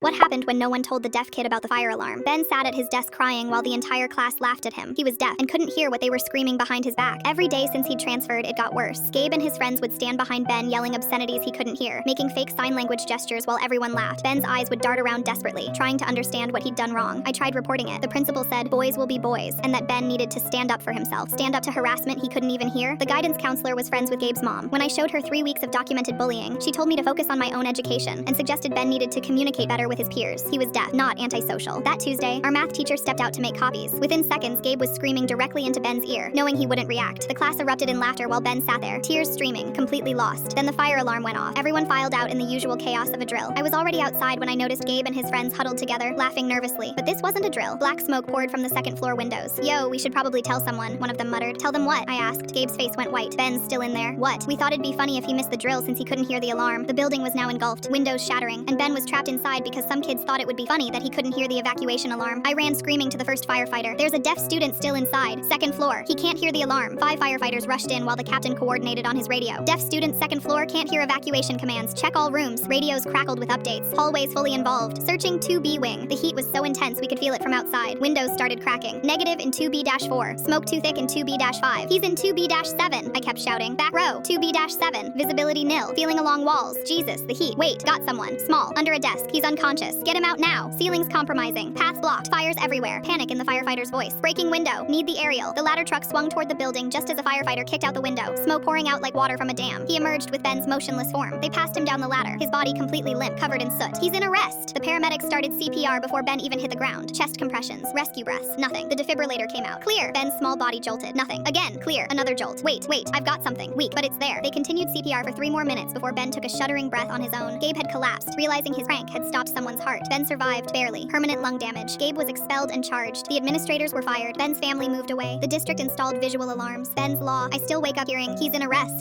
What happened when no one told the deaf kid about the fire alarm? Ben sat at his desk crying while the entire class laughed at him. He was deaf and couldn't hear what they were screaming behind his back. Every day since he'd transferred, it got worse. Gabe and his friends would stand behind Ben yelling obscenities he couldn't hear, making fake sign language gestures while everyone laughed. Ben's eyes would dart around desperately, trying to understand what he'd done wrong. I tried reporting it. The principal said boys will be boys, and that Ben needed to stand up for himself. Stand up to harassment he couldn't even hear? The guidance counselor was friends with Gabe's mom. When I showed her 3 weeks of documented bullying, she told me to focus on my own education and suggested Ben needed to communicate better with his peers. He was deaf, not antisocial. That Tuesday, our math teacher stepped out to make copies. Within seconds, Gabe was screaming directly into Ben's ear, knowing he wouldn't react. The class erupted in laughter while Ben sat there, tears streaming, completely lost. Then the fire alarm went off. Everyone filed out in the usual chaos of a drill. I was already outside when I noticed Gabe and his friends huddled together, laughing nervously. But this wasn't a drill. Black smoke poured from the second floor windows. Yo, we should probably tell someone, one of them muttered. Tell them what? I asked. Gabe's face went white. Ben's still in there. What? We thought it'd be funny if he missed the drill since he couldn't hear the alarm. The building was now engulfed, windows shattering, and Ben was trapped inside because some kids thought it would be funny that he couldn't hear the evacuation alarm. I ran screaming to the first firefighter. There's a deaf student still inside. Second floor. He can't hear the alarm. 5 firefighters rushed in while the captain coordinated on his radio. Deaf student second floor can't hear evacuation commands. Check all rooms. Radios crackled with updates. Hallways fully involved. Searching 2B wing. The heat was so intense we could feel it from outside. Windows started cracking. Negative in 2B-4. Smoke too thick in 2B-5. He's in 2B-7. I kept shouting. Back row. 2B-7. Visibility nil. Feeling along walls. Jesus, the heat. Wait, got someone. Small. Under a desk. He's unconscious. Get him out now. Ceilings compromising. Path blocked. Fires everywhere. Panic in the firefighter's voice. Breaking window. Need the aerial. The ladder truck swung toward the building just as a firefighter kicked out the window. Smoke pouring out like water from a dam. He emerged with Ben's motionless form. They passed him down the ladder, his body completely limp, covered in soot. He's in arrest. The paramedics started CPR before Ben even hit the ground. Chest compressions. Rescue breaths. Nothing. The defibrillator came out. Clear. Ben's small body jolted. Nothing. Again. Clear. Another jolt. Wait. I've got something. Weak, but it's there. They continued CPR for 3 more minutes before Ben took a shuddering breath on his own. Gabe had collapsed, realizing his prank had stopped someone's heart. Ben survived, barely. Permanent lung damage. Gabe was expelled and charged. The administrators were fired. Ben's family moved away. The district installed visual alarms. Ben's law. I still wake up hearing he's in arrest.